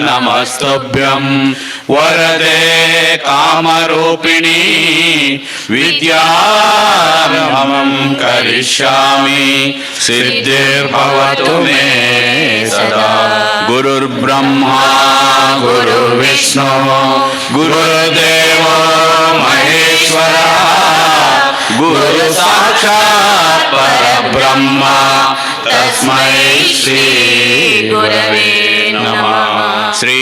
ನಮಸ್ತುಭ್ಯಂ ವರದೆ ಕಾಮರೂಪಿಣಿ ವಿದ್ಯಾರಂಭಂ ಕರಿಷ್ಯಾಮಿ ಸಿದ್ಧಿರ್ಭವತು ಮೇ ಸದಾ. ಗುರುರ್ಬ್ರಹ್ಮ ಗುರುರ್ವಿಷ್ಣು ಗುರುರ್ದೇವೋ ಮಹೇಶ್ವರ ಗುರು ಸಾಕ್ಷಾತ್ ಪರಬ್ರಹ್ಮ ತಸ್ಮೈ ಶ್ರೀ ಗುರವೇ ನಮಃ. ಶ್ರೀ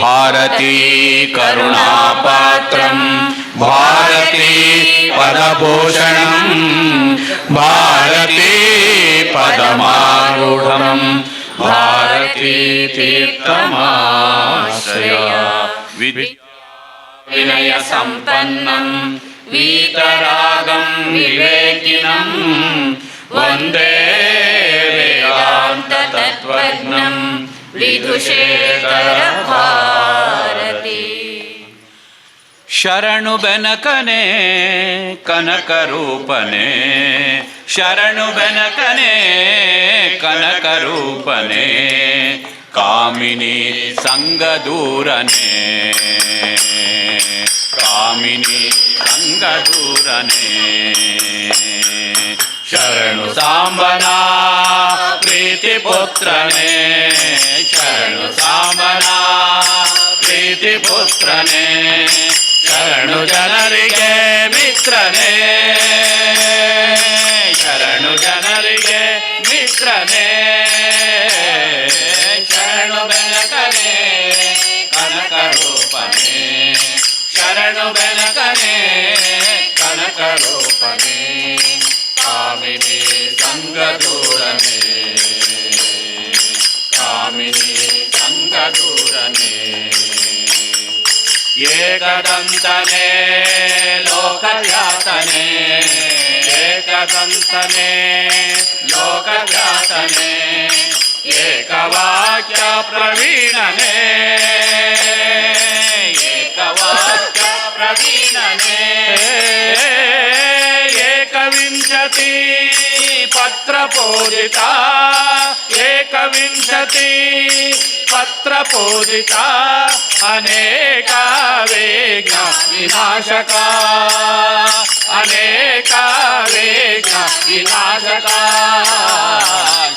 ಭಾರತೀ ಕರುಣಾಪಾತ್ರಂ ಭಾರತೀ ಪದಭೂಷಣಂ ಭಾರತೀ ಪದಮಾರೂಢಂ ಭಾರತೀ ತೀರ್ಥಮಾಶ್ರಯ. ವಿನಯ ಸಂಪನ್ನಂ ವೀತರಾಗಂ ವಿವೇಕಿನಂ ವಂದೇ ವೇದಾಂತ ತತ್ವಜ್ಞಂ ವಿದುಷೇಖರ ಭಾರತಿ. ಶರಣು ಬೆನಕನೆ ಕನಕ ರೂಪನೆ ಶರಣು ಬೆನಕನೆ ಕನಕ ರೂಪನೆ ಕಾಮಿನಿ ಸಂಗ ದೂರನೆ ಕಾಮಿನಿ ಸಂಗ ದೂರನೆ. ಶರಣು ಸಾಂಬನ ಪ್ರೀತಿ ಪುತ್ರನೇ ಶರಣು ಸಾಂಬನ ಪ್ರೀತಿ ಪುತ್ರನೇ ಶರಣು ಜನರಿಗೆ ಮಿತ್ರನೇ ಶರಣು ಜನರಿಗೆ ಮಿತ್ರನೇ ಶರಣು ಬೆನಕನೆ ಕನಕ ರೂಪನೆ ಶರಣು ಬೆನಕನೆ ಕನಕ ರೂಪನೆ ಕಾಮಿನಿ ಸಂಗ ದೂರನೆ ಕಾಮಿನಿ ಸಂಗ ದೂರನೆ. ಏಕದಂತನೇ ಲೋಕವ್ಯಾತನೇ ಏಕದಂತನೇ ಲೋಕವ್ಯಾತನೇ ಏಕವಾಕ್ಯ ಪ್ರವೀಣನೇ ಏಕವಾಕ್ಯ ಪ್ರವೀಣನೇ ಏಕವಿಂಶತಿ ಪತ್ರ ಪೂಜಿತ ಏಕವಿಂಶತಿ ಪತ್ರ ಪೂಜಿತ ಅನೇಕ ವಿಘ್ನ ವಿನಾಶಕ ಅನೇಕ ವಿಘ್ನ ವಿನಾಶಕ.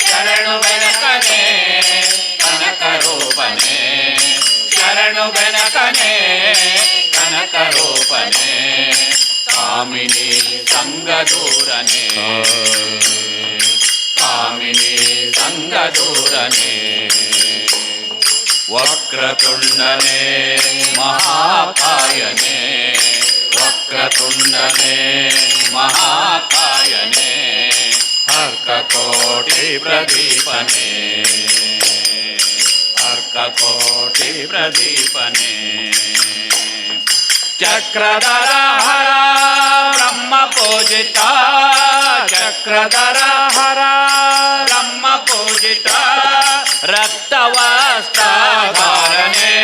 ಶರಣು ಬೆನಕನೆ ಕನಕ ರೂಪನೆ ಶರಣು ಬೆನಕನೆ ಕನಕ ರೂಪನೆ ಕಾಮಿನಿ ಸಂಗ ದೂರನೆ ಕಾಮಿನಿ ಸಂಗ ದೂರನೆ. ವಕ್ರತುಂಡನೆ ಮಹಾಕಾಯನೆ ವಕ್ರತುಂಡನೆ ಮಹಾಕಾಯನೆ ಅರ್ಕಕೋಟಿ ಪ್ರದೀಪನೆ ಅರ್ಕಕೋಟಿ ಪ್ರದೀಪನೆ. ಚಕ್ರಧರ ಹರ ಬ್ರಹ್ಮ ಪೂಜಿತ ಚಕ್ರಧರ ಹರ ಬ್ರಹ್ಮ ಪೂಜಿತ ರಕ್ತವಸ್ತ್ರಧಾರಣೆ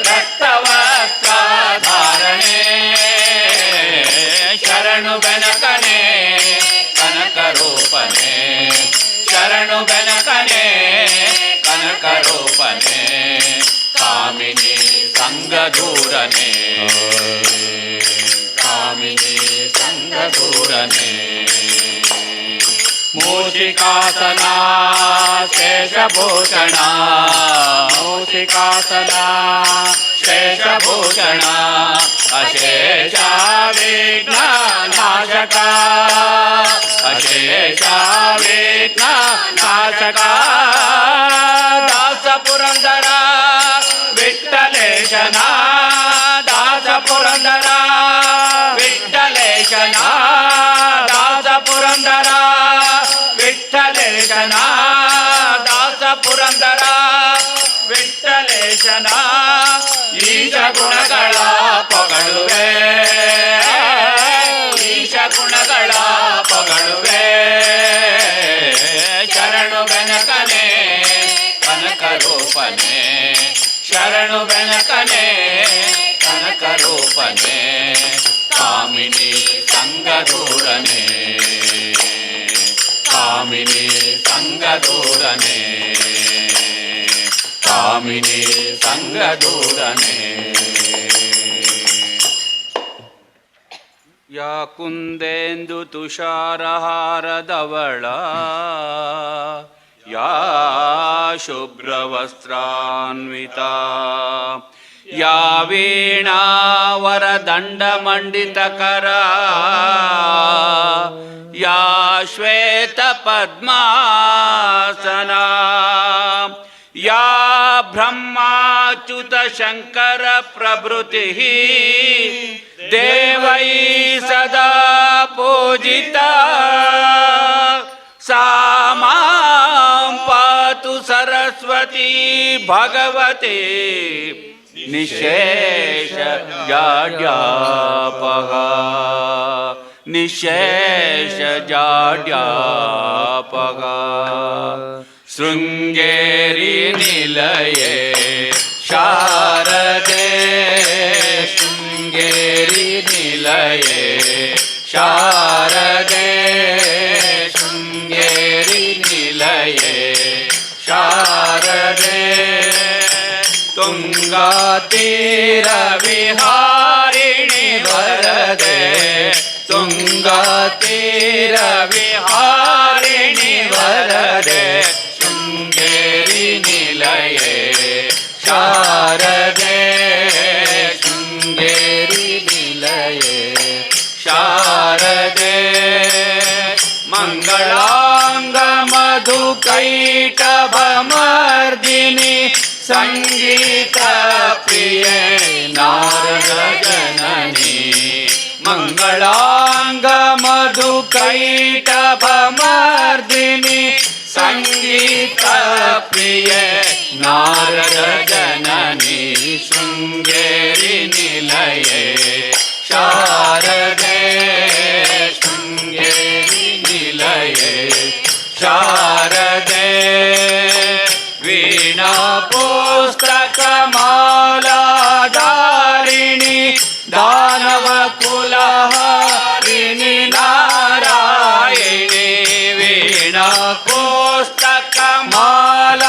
ರಕ್ತವಸ್ತ್ರಧಾರಣೆ ಶರಣು ಬೆನಕನೆ ಕನಕ ರೂಪನೆ ಶರಣು ಬೆನಕನೆ ಕನಕ ರೂಪನೆ ಕಾಮಿನಿ ಸಂಗ ದೂರನೆ ಕಾಮಿನಿ ಸಂಗ ದೂರನೆ. ಮೂಷಿಕಾಸನ ಶೇಷಭೂಷಣ ಮೂಷಿಕಾಸನ ಶೇಷಭೂಷಣ ಅಶೇಷ ವಿಘ್ನ ನಾಶಕ ಅಶೇಷ ವಿಘ್ನ ನಾಶಕ. ದಾಸ ಪುರಂದರ ವಿಠ್ಠಲೇಶನ ದಾಸ ಪುರಂದರ ವಿಠ್ಠಲೇಶನ ದಾಸ ಪುರಂದರ ವಿಠ್ಠಲೇಶನ ದಾಸ ಪುರಂದರ ವಿಠ್ಠಲೇಶನ. ಈಶ ಗುಣಗಳ ಪೊಗಳುವೆ ಈಶ ಗುಣಗಳ ಪೊಗಳುವೆ ಶರಣು ಬೆನಕನೆ ಕನಕ ರೂಪನೆ ಶರಣು ಬೆನಕನೆ ಕನಕ ರೂಪನೆ ಕಾಮಿನಿ ಸಂಗ ದೂರನೆ ಕಾಮಿನಿ ಸಂಗ ದೂರನೆ ಕಾಮಿನಿ ಸಂಗದೂರನೆ. ಯಾ ಕುಂದೇಂದು ತುಷಾರಹಾರದವಳ ಯಾ ಶುಭ್ರವಸ್ತ್ರಾನ್ವಿತ ಯಾ ವೀಣಾವರದಂಡಮಂಡಿತಕರ ಯಾ ಶ್ವೇತಪದ್ಮಾಸನ ಯಾ ಬ್ರಹ್ಮಾಚ್ಯುತ ಶಂಕರ ಪ್ರಭೃತಿಃ ದೇವೈ ಸದಾ ಪೂಜಿತಾ ಸಾ ಮಾಂ ಪಾತು ಸರಸ್ವತಿ ಭಗವತಿ ನಿಶೇಷ ಜಾಡ್ಯಾಪಃ ನಿಶೇಷ ಜಾಡ್ಯಾಪಃ. ಶೃಂಗೇರಿ ನಿಲಯೇ ಶಾರದೆ ಶೃಂಗೇರಿ ನಿಲಯೇ ಶಾರದೆ ಶೃಂಗೇರಿ ನಿಲಯೇ ಶಾರದೆ ತುಂಗಾ ತೀರ ವಿಹಾರಿಣಿ ವರದೆ ತುಂಗಾ ತೀರ ವಿಹಾರಿಣಿ ವರದೆ ಶೃಂಗೇರಿ ನಿಲಯೇ ಶಾರದೆ ಶೃಂಗೇರಿ ನಿಲಯೇ ಶಾರದೆ. ಮಂಗಳಾಂಗ ಮಧು ಕೈಟಭಮರ್ದಿನಿ ಸಂಗೀತ ಪ್ರಿಯ ನಾರದ ಜನನಿ ಮಂಗಳಾಂಗ ಮಧು ಕೈಟಭಮರ್ದಿನಿ ಸಂಗೀತ ಪ್ರಿಯ ನಾರದ ಜನನಿ ಶೃಂಗೇರಿ ನಿಲಯೇ ಶಾರದೆ ಶೃಂಗೇರಿ ನಿಲಯೇ ಶಾರದೆ. ವೀಣಾ ಪುಸ್ತಕ ಮಾಲಾಧಾರಿಣಿ ದಾನವ ಕುಲಹಾರಿಣಿ ನಾರಾಯಣಿ ವೀಣಾ ಪುಸ್ತಕ ಮಾಲಾಧಾರಿಣಿ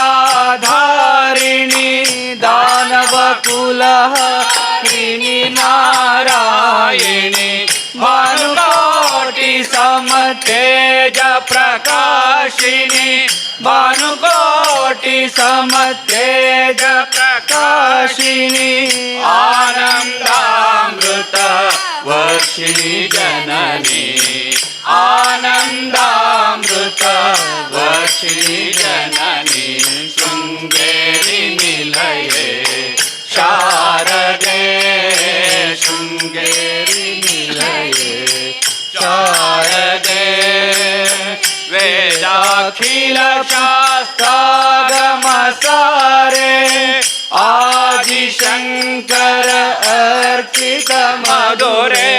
ದಾನವ ಕುಲಹಾರಿಣಿ ನಾರಾಯಣಿ ಭಾನುಕೋಟಿ ಸಮತೇಜ ಪ್ರಕಾಶಿನಿ ಭಾನುಕೋಟಿ ಸಮತೇಜ ಪ್ರಕಾಶಿನಿ ಆನಂದಾಮೃತ ವರ್ಷಿಣಿ ಜನನಿ ಆನಂದಾಮೃತ ವರ್ಷಿಣಿ ಜನನಿ ಶೃಂಗೇರಿ ನಿಲಯೇ ಶಾರದೆ ಶೃಂಗೇರಿ ನಿಲಯೇ ಶಾರದೆ. ವೇದಾಖಿಲ ಶಾಸ್ತ್ರಾಗಮ ಸಾರೆ ಆದಿಶಂಕರ ಅರ್ಪಿತ ಮಧುರೆ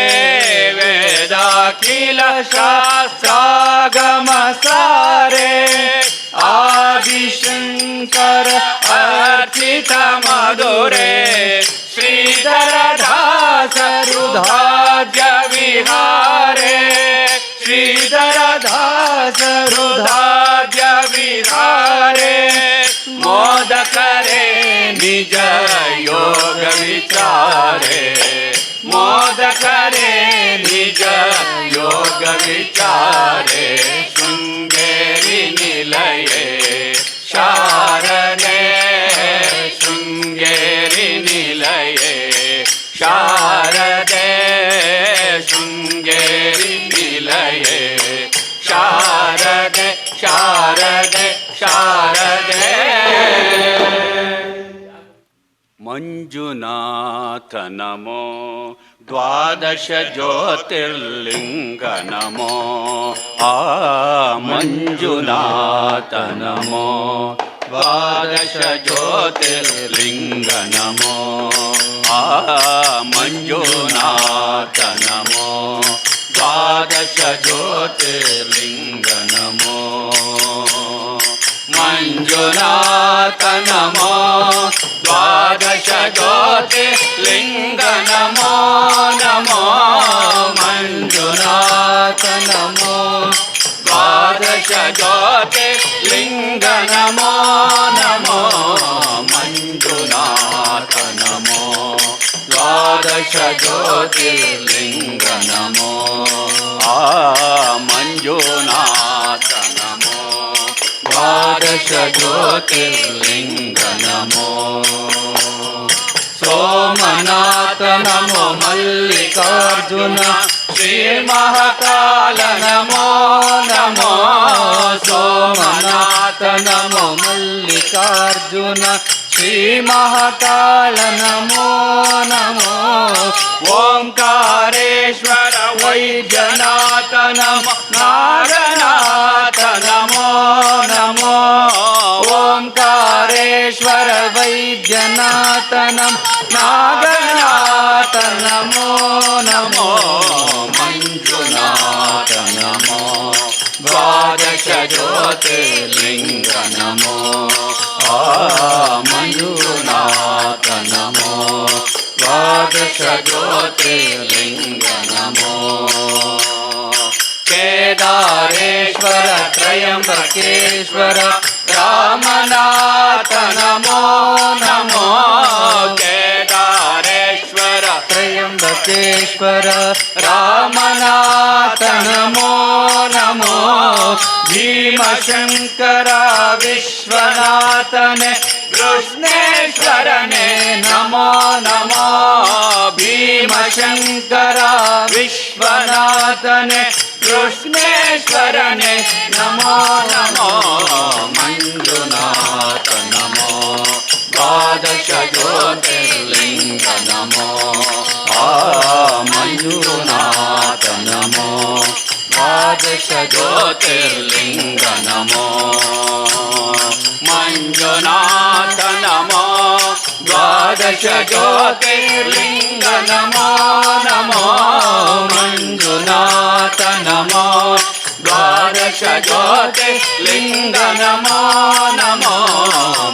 ವೇದಾಖಿಲ ಶಾಸ್ತ್ರಾಗಮ ಸಾರೆ ಆದಿಶಂಕರ ಅರ್ಪಿತ ಮಧುರೆ ಶ್ರೀಧರ ದಾಸರು ಧಾಜ್ಯ ವಿಹಾರೆ ಶ್ರೀಧರ ದಾಸರು ಧಾಜ್ಯ ವಿಹಾರೆ ಮೋದಕರೆ ನಿಜ ಯೋಗ ವಿಚಾರೆ ಮೋದಕರೆ ನಿಜ ಯೋಗ ವಿಚಾರೆ ಶೃಂಗೇರಿ ನಿಲಯೇ ಶಾರದೆ ಶೃಂಗೇರಿ ನಿಲಯೇ ಶಾರದೆ ಶೃಂಗೇರಿ ನಿಲಯೇ ಶಾರದೆ ಶಾರದೆ ಶಾರದೆ. ಮಂಜುನಾಥ ನಮೋ ದ್ವಾದಶ ಜ್ಯೋತಿರ್ಲಿಂಗ ನಮೋ ಆ ಮಂಜುನಾಥ ನಮೋ ದ್ವಾದಶ ಜ್ಯೋತಿರ್ಲಿಂಗ ನಮೋ ಆ ಮಂಜುನಾಥ ನಮೋ ದ್ವಾದಶ ಜ್ಯೋತಿರ್ಲಿಂಗ ನಮೋ ಮಂಜುನಾಥ ನಮೋ ದ್ವಾದಶ ಜ್ಯೋತಿರ್ಲಿಂಗ ನಮೋ ನಮೋ ಮಂಜುನಾಥ ನಮೋ ದ್ವಾದಶ ಜ್ಯೋತಿರ್ಲಿಂಗ ನಮೋ ನಮೋ ದ್ವಾದಶ ಜ್ಯೋತಿರ್ಲಿಂಗ ನಮೋ ಆ ಮಂಜುನಾಥ ನಮೋ ದ್ವಾದಶ ಜ್ಯೋತಿರ್ಲಿಂಗ ನಮೋ ಸೋಮನಾಥ ನಮೋ ಮಲ್ಲಿಕಾರ್ಜುನ ಶ್ರೀ ಮಹಾಕಾಲ ನಮೋ ನಮೋ ಸೋಮನಾಥ ನಮೋ ಮಲ್ಲಿಕಾರ್ಜುನ ಶ್ರೀ ಮಹಾಕಾಲ ನಮೋ ನಮೋ ಓಂಕಾರೇಶ್ವರ ವೈದ್ಯನಾಥ ನಮೋ ನಾಗನಾಥ ನಮೋ ನಮೋ ಓಂಕಾರೇಶ್ವರ ವೈದ್ಯನಾಥ ನಮೋ ನಾಗನಾಥ ನಮೋ ನಮೋ ಮಂಜುನಾಥ ನಮೋ ದ್ವಾದಶ ಜ್ಯೋತಿರ್ಲಿಂಗ ನಮೋ ಆ ಮಂಜುನಾಥ ನಮೋ ದ್ವಾದಶ ಜ್ಯೋತಿರ್ಲಿಂಗ ನಮೋ ಕೇದಾರೇಶ್ವರ ತ್ರಯಂಬಕೇಶ್ವರ ರಾಮನಾಥ ನಮೋ ನಮೋ ಕೇದಾರೇಶ್ವರ ತ್ರಯಂಬಕೇಶ್ವರ ರಾಮನಾಥ ನಮೋ ನಮೋ ಭೀಮಶಂಕರ ವಿಶ್ವನಾಥನೆ ಕೃಷ್ಣೇಶ್ವರನೇ ನಮೋ ನಮೋ ಭೀಮಶಂಕರ ವಿಶ್ವನಾಥನೆ ಕೃಷ್ಣೇಶ್ವರನೇ ನಮೋ ನಮೋ ಮಂಜುನಾಥ ನಮೋ ದ್ವಾದಶ ಜ್ಯೋತಿರ್ಲಿಂಗ ನಮೋ ಆ ಮಂಜುನಾಥ ನಮೋ ದ್ವಾದಶ ಜ್ಯೋತಿರ್ಲಿಂಗ ನಮೋ ಮಂಜುನಾಥ ನಮೋ ದ್ವಾದಶ ಜ್ಯೋತಿರ್ಲಿಂಗ ನಮೋ ನಮೋ ಮಂಜುನಾಥ ನಮೋ ದ್ವಾದಶ ಜ್ಯೋತಿರ್ಲಿಂಗ ನಮೋ ನಮೋ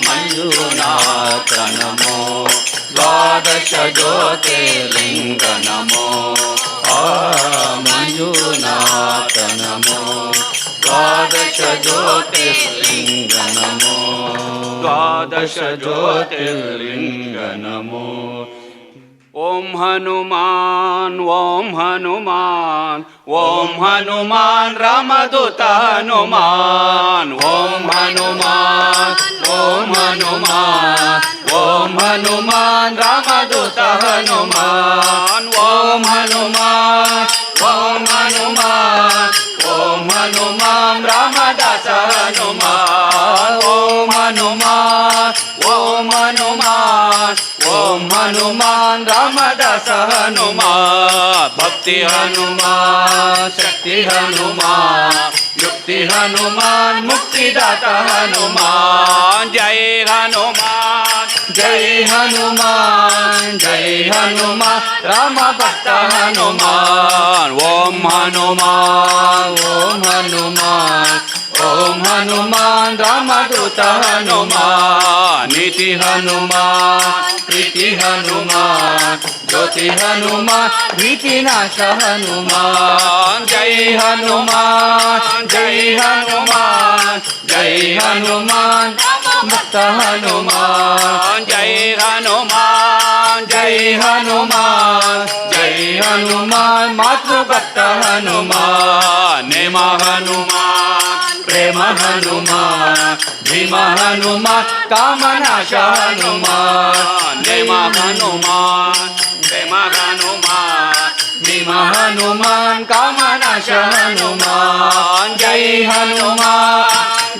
ಮಂಜುನಾಥ ನಮೋ ದ್ವಾದಶ ಜ್ಯೋತಿರ್ಲಿಂಗ ನಮೋ ಆ ಮಂಜುನಾಥ ನಮೋ ದ್ವಾದಶ ಜ್ಯೋತಿರ್ಲಿಂಗ ನಮೋ ದ್ವಾದಶ ಜ್ಯೋತಿರ್ಲಿಂಗ ನಮೋ ಓಂ ಹನುಮಾನ್ ಓಂ ಹನುಮಾನ್ ಓಂ ಹನುಮಾನ್ ರಾಮದೂತ ಹನುಮಾನ್ ಓಂ ಹನುಮಾನ್ ಓಂ ಹನುಮಾನ್ ಓಂ ಹನುಮಾನ್ ರಾಮದೂತ ಹನುಮಾನ್ ಓಂ ಹನುಮಾನ್ ಓಂ ಹನುಮಾನ್ ಓಂ ಹನುಮಾನ್ ರಾಮದಾಸ ಹನುಮಾನ್ ಓಂ ಹನುಮಾನ್ ಓಂ ಹನುಮಾನ್ ಓಂ ಹನುಮಾನ್ ರಾಮದಾಸ ಹನುಮಾನ್ ಭಕ್ತಿ ಹನುಮಾನ್ ಶಕ್ತಿ ಹನುಮಾನ್ ಯುಕ್ತಿ ಹನುಮಾನ್ ಮುಕ್ತಿದಾತ ಹನುಮಾನ್ ಜೈ ಹನುಮಾನ್ ಜೈ ಹನುಮಾನ್ ಜೈ ಹನುಮಾನ್ ರಾಮ ಭಕ್ತ ಹನುಮಾನ್ ಓಂ ಹನುಮಾನ್ ಓಂ ಹನುಮಾನ್ ಓಂ ಹನುಮಾನ್ ರಾಮದೂತ ಹನುಮಾನ್ ನೀತಿ ಹನುಮಾನ್ ಪ್ರೀತಿ ಹನುಮಾನ್ ಜ್ಯೋತಿ ಹನುಮಾನ್ ಭೀತಿ ನಾಶ ಹನುಮಾನ್ ಜೈ ಹನುಮಾನ್ ಜೈ ಹನುಮಾನ್ ಜೈ ಹನುಮಾನ್ ಭಕ್ತ ಹನುಮಾನ್ ಜೈ ಹನುಮಾನ್ ಜೈ ಹನುಮಾನ್ ಜೈ ಹನುಮಾನ್ ಮಾತೃ ಭಕ್ತ ಹನುಮಾನ್ ನೇಮ ಹನುಮಾನ್ ಪ್ರೇಮ ಹನುಮಾನ್ ಭೀಮ ಹನುಮಾನ್ ಕಾಮನಾಶ ಹನುಮಾನ್ ನೇಮ ಹನುಮಾನ್ ಪ್ರೇಮ ಹನುಮಾನ್ ಭೀಮ ಹನುಮಾನ್ ಕಾಮನಾಶ ಹನುಮಾನ್ ಜೈ ಹನುಮಾನ್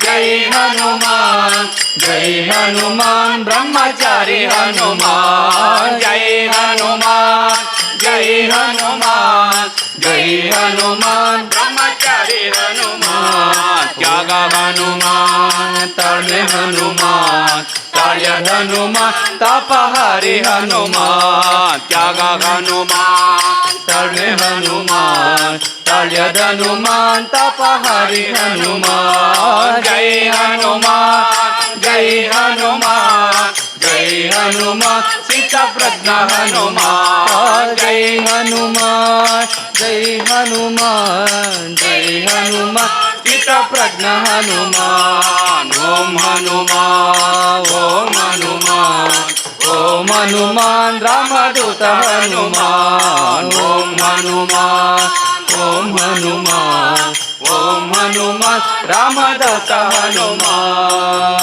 ಜೈ ಹನುಮಾನ್ ಜೈ ಹನುಮಾನ್ ಬ್ರಹ್ಮಚಾರಿ ಹನುಮಾನ್ ಜೈ ಹನುಮಾನ್ ಜೈ ಹನುಮಾನ್ ಜೈ ಹನುಮಾನ್ ಬ್ರಹ್ಮಚಾರಿ ಹನುಮಾನ್ ತ್ಯಾಗ ಹನುಮಾನ್ ತಾಳ್ಮೆ ಹನುಮಾನ್ ತಾಳ್ಯ ಹನುಮಾನ್ ತಾಪಹಾರಿ ಹನುಮಾನ್ ತ್ಯಾಗ ಹನುಮಾನ್ ತಾಳ್ಮೆ ಹನುಮಾನ್ ತಾಳ್ಯದ ಹನುಮಾನ್ ತಾಪಹಾರಿ ಹನುಮಾನ್ ಜೈ ಹನುಮಾನ್ ಜೈ ಹನುಮಾನ್ ಜೈ ಹನುಮಾನ್ ಸಿದ್ಧ ಪ್ರಜ್ಞ ಹನುಮಾನ್ ಜೈ ಹನುಮಾನ್ ಜೈ ಹನುಮಾನ್ ಜೈ ಹನುಮಾನ್ ಸಿದ್ಧ ಪ್ರಜ್ಞ ಹನುಮಾನ್ ಓಂ ಹನುಮಾನ್ ಓಂ ಹನುಮಾನ್ ಓಂ ಓಂ ಹನುಮಾನ್ ರಾಮದೂತ ಹನುಮಾನ್ ಓಂ ಹನುಮಾನ್ ಓಂ ಹನುಮಾನ್ ಓಂ ಹನುಮಾನ್ ರಾಮದೂತ ಹನುಮಾನ್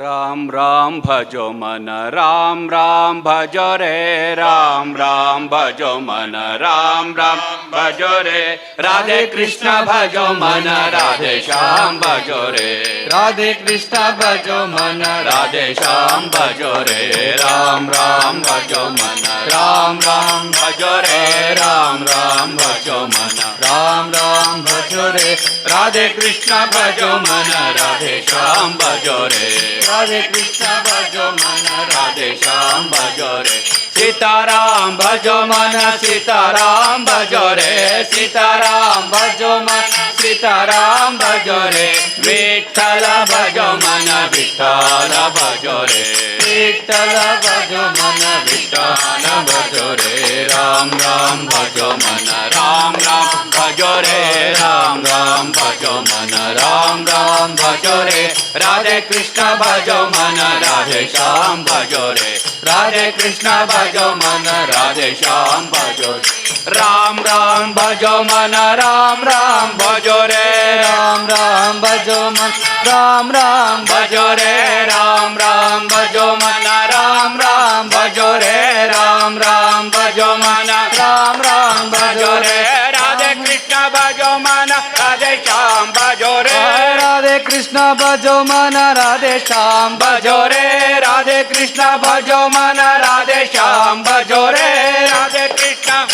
राम राम भजो मन राम राम भजो रे राम राम भजो मन राम राम भजो रे राधे कृष्ण भजो मन राधे श्याम भजो रे राधे कृष्ण भजो मन राधे श्याम भजो रे राम राम भजो मन राम राम भजो रे राम राम भजो मन राम राम भजो रे राधे कृष्ण भजो मन राधे श्याम भजो रे राधे कृष्ण भजो मन राधे श्याम भजो रे सीताराम भजो मन सीताराम भजो रे सीताराम भजो मन सीताराम भजो रे विठ्ठल भजो मन विठ्ठल भजो रे विठ्ठल भजो मन विठ्ठल भजो रे राम राम भजो मन राम राम भजो रे राम राम भजो मन राम राम भजो रे राधे कृष्ण भजो मन राधे श्याम भजो रे राधे कृष्ण भजो मन राधे श्याम भजो राम राम भजो मन राम राम भजो रे राम राम भजो मन राम राम भजो रे राम राम भजो मन राम राम भजो रे राम राम भजो मन राम राम भजो रे राधे कृष्ण भजो मन राधे श्याम भजो रे राधे कृष्ण भजो मन राधे श्याम भजो रे राधे कृष्ण भजो मन राधे श्याम भजो रे राधे कृष्ण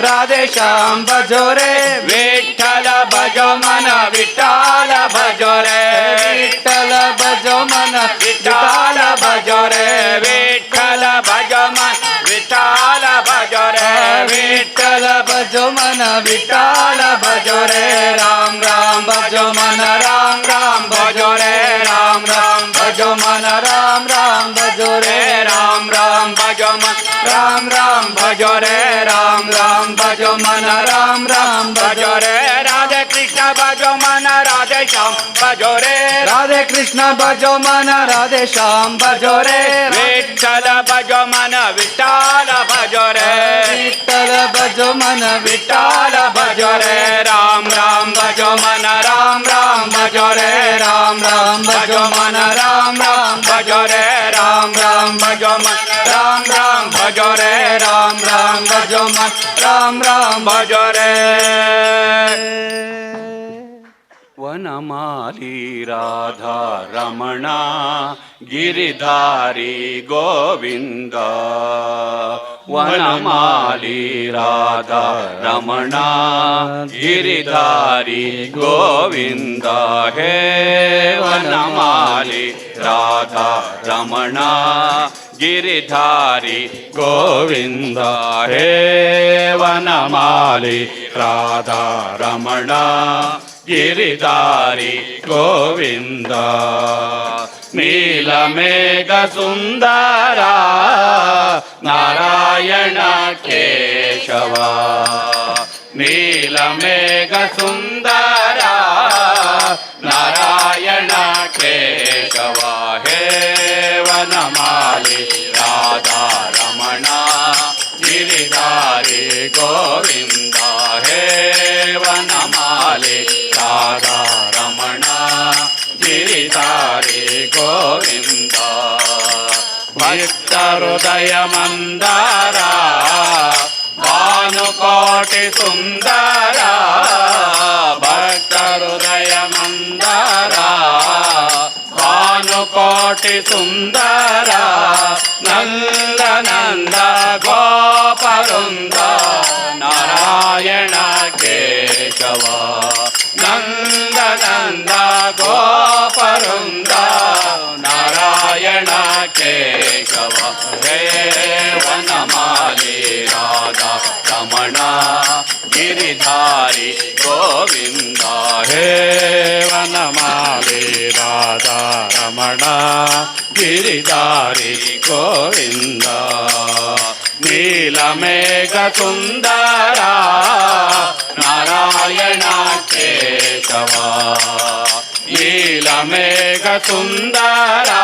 राधे श्याम भजो रे विठ्ठल भजो मन विठ्ठल भजो रे विठ्ठल भजो मन विठ्ठल भजो रे विठ्ठल भजो मन विठ्ठल भजो रे विठ्ठल भजो मन विठ्ठल भजो रे राम राम भजो मन राम राम भजो रे राम राम भजो मन राम राम भजो रे राम राम भजो मन राम राम भजो रे राम राम भजो मन राम राम भजो रे राधे कृष्ण भजो मन राधे श्याम भजो रे राधे कृष्ण भजो मन राधे श्याम भजो रे विठ्ठल भजो मन विठ्ठल भजो रे विठ्ठल भजो मन विठ्ठल भजो रे राम राम भजो मन राम राम भजो रे राम राम भजो मन राम राम भजो रे राम राम भजो मन राम राम भजो रे राम राम भजो मन राम राम भजो रे वनमाली राधा रमणा गिरिधारी गोविंद वनमाली राधा रमणा गिरिधारी गोविंद हे वनमाली राधा रमणा गिरिधारी गोविंद हे वनमाली राधा रमणा गिरिधारी गोविंद नीलमेघ सुंदरा नारायण केशव नीलमेघ सुंदरा नारायण केशव हे वनमाली राधा रमणा गिरिधारी गोविंद हे वनमाली राधा रमणा गिरिधारी गोविंद भक्त हृदय मंदारा भानुकोटि सुंदरा भक्त हृदय मंदारा भानुकोटि सुंदरा नंद नंद गोपवृंद नारायण केशव नंद नंद गोपवृंद नारायण केशव हे वनमाली राधा रमणा गिरिधारी गोविंद हे वनमाली राधा रमणा गिरिधारी गोविंद नीलमेघ सुंदरा नारायण केशव नीलमेघ सुंदरा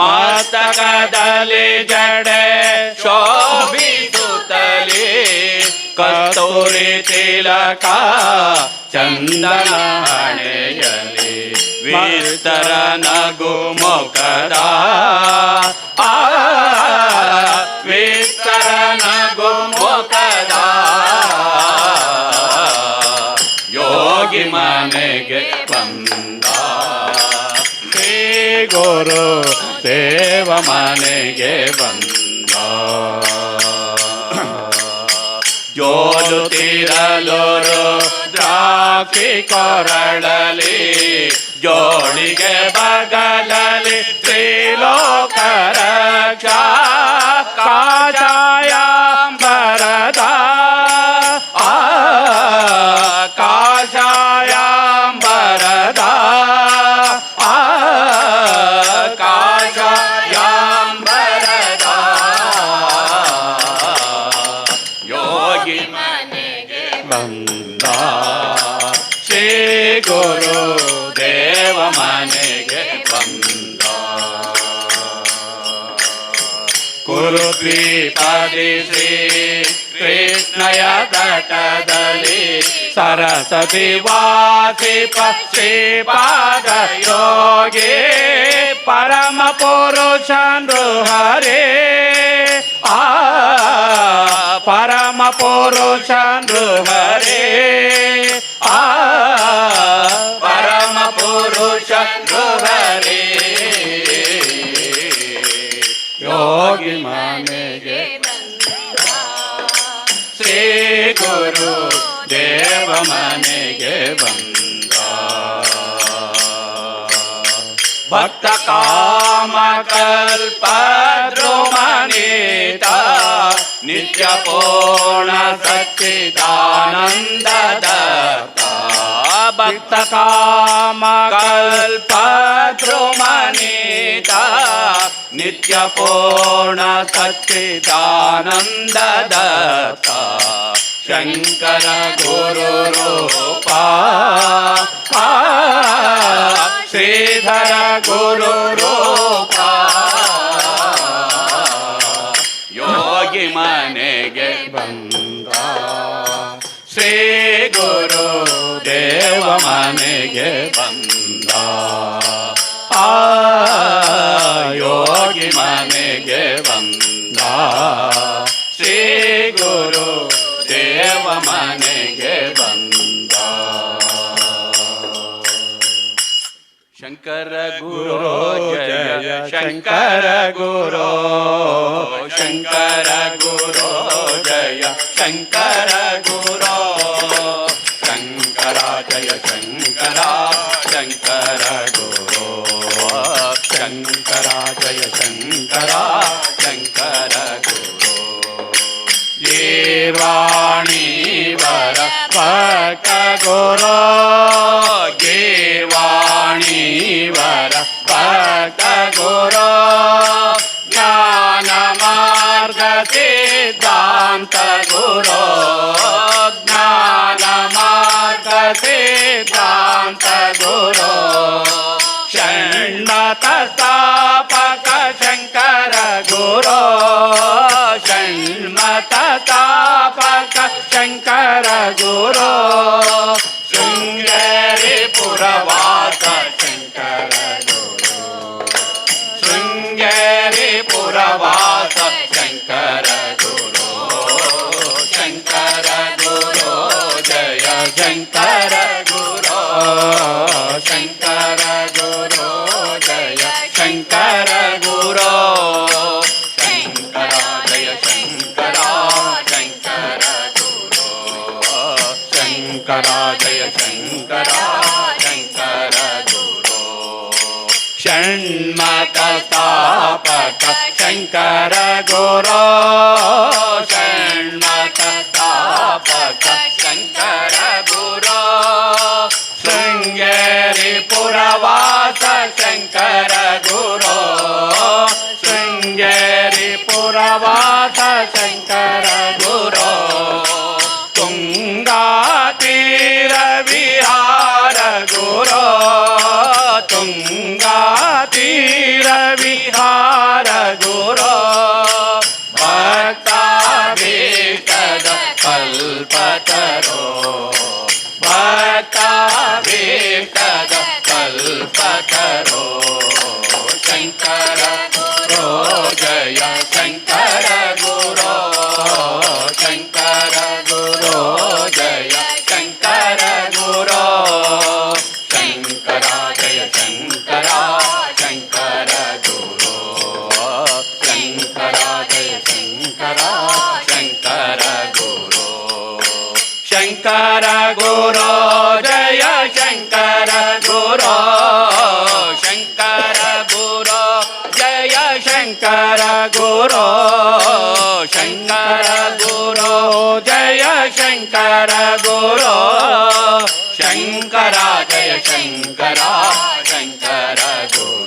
ಮಸ್ತಕದಲ್ಲಿ ಜಡೆ ಶೋಭಿಸುತ್ತಲೇ ಕಸ್ತೂರಿ ತಿಲಕ ಚಂದನ ಹಣೆಯಲಿ ವಿಸ್ತರ ನಗು ಮುಖದ ವಿಸ್ತರ ನಗು ಮುಖದ ಯೋಗಿ ಮನೆಗೆ ಬಂದ ಶ್ರೀ ಗುರು ದೇವ ಮನೆಗೆ ಬಂದ ಜೋಲುತ್ತಿರಲೋರು ದ್ರಾಕ್ಷಿ ಕೊರಳಲಿ ಜೋಳಿಗೆ ಬಗಲಲಿ ತ್ರಿಲೋಕ ರಕ್ಷಾ ಕಾಷಾಯಾಂಬರದ ಕಾಷಾಯಾಂಬರದ ಕಾಷಾಯಾಂಬರದ ಯೋಗಿ ಮನೆಗೆ ಬಂದ ಶ್ರೀ ಗುರು ದೇವ ಮನೆಗೆ ಬಂದ ಕುರುದ್ವೀಪದಿ ಶ್ರೀ ಕೃಷ್ಣಯ ತಟದಲ್ಲಿ ಸರಸ್ವತಿ ವಾಸಿಪ ಶ್ರೀಪಾದ ಯೋಗಿ ಪರಮ ಪುರುಷಂದು ಹರೇ ಪರಮ ಪುರುಷಂದು ಹರೇ ಪರಮ ಪುರುಷಂದು ಹರೇ ಯೋಗಿ ಮನೆಗೆ ಶ್ರೀ ಗುರು ದೇವ ಮನೆಗೆ ಬಂದ ಭಕ್ತ ಕಾಮ ಕಲ್ಪ ಧ್ರುವನೀತ ನಿತ್ಯ ಪೂರ್ಣ ಸಚ್ಚಿದಾನಂದದ ಭಕ್ತ ಕಾಮ ಕಲ್ಪ ಧ್ರುವನೀತ ನಿತ್ಯ ಪೂರ್ಣ ಸಚ್ಚಿದಾನಂದದ ಶಂಕರ ಗುರು ರೂಪ ಶ್ರೀಧರ ಗುರು ರೂಪ ಯೋಗಿ ಮನೆಗೆ ಬಂದ ಶ್ರೀ ಗುರು ದೇವ ಮನೆಗೆ ಬಂದ ಯೋಗಿ ಮನೆಗೆ ಬಂದ ಶ್ರೀ ಗುರು ದೇವ ಮನೆಗೆ ಬಂದ ಶಂಕರ ಗುರು ಜಯ ಶಂಕರ ಗುರು ಶಂಕರ ಗುರು ಜಯ ಶಂಕರ ಗುರು ಶಂಕರ ಜಯ ಶಂಕರ ಶಂಕರ ಗುರು ಶಂಕರ ಜಯ ಶಂಕರ ಶಂಕರ ಗುರು ಗೀರ್ವಾಣಿ ವರ ಭಕ್ತ ಗುರು ಗೀರ್ವಾಣಿ ವರ ಭಕ್ತ ಗುರು ಜ್ಞಾನ ಮಾರ್ಗ ಸಿದ್ಧಾಂತ ಗುರು ಜ್ಞಾನ ಮಾರ್ಗ ಸಿದ್ಧಾಂತ ಗುರು ಷಣ್ಮತ ಸ್ಥಾಪಕ ಶಂಕರ ಗುರು ಷಣ್ಮತ ಸ್ಥಾಪಕ ಶಂಕರ ಗುರು ಶೃಂಗೇರಿ ಪುರವಾಸ ಶಂಕರ ಗುರು ಶೃಂಗೇರಿ ಪುರವಾಸ ಶಂಕರ ಗುರು ಶಂಕರ ಗುರು ಜಯ ಶಂಕರ ಗುರು ಶಂಕರ ಗುರು ಜಯ ಶಂಕರ ಗುರು ಶಂಕರ ಜಯ ಶಂಕರ ಶಂಕರ ಗುರು ಶಂಕರ ಜಯ ಶಂಕರ ಶಂಕರ ಗುರು ಷಣ್ಮತ ಸ್ಥಾಪಕ ಶಂಕರ ಗುರು ಷಣ್ಮತ ಸ್ಥಾಪಕ ಶಂಕರ ಗುರು ಶೃಂಗೇರಿ ಪುರವಾಸ ಶಂಕರ ಗುರು ಶೃಂಗೇರಿ ಪುರವಾಸ ಶಂಕರ ಗುರು ತುಂಗಾ ತೀರ ವಿಹಾರ ಗುರು ತುಂಗಾ ತೀರ ವಿಹಾರ ಶಂಕರ ಗುರು ಜಯ ಶಂಕರ ಗುರು ಶಂಕರ ಗುರು ಜಯ ಶಂಕರ ಗುರು ಶಂಕರ ಗುರು ಜಯ ಶಂಕರ ಗುರು ಶಂಕರ ಜಯ ಶಂಕರ ಶಂಕರ ಗುರು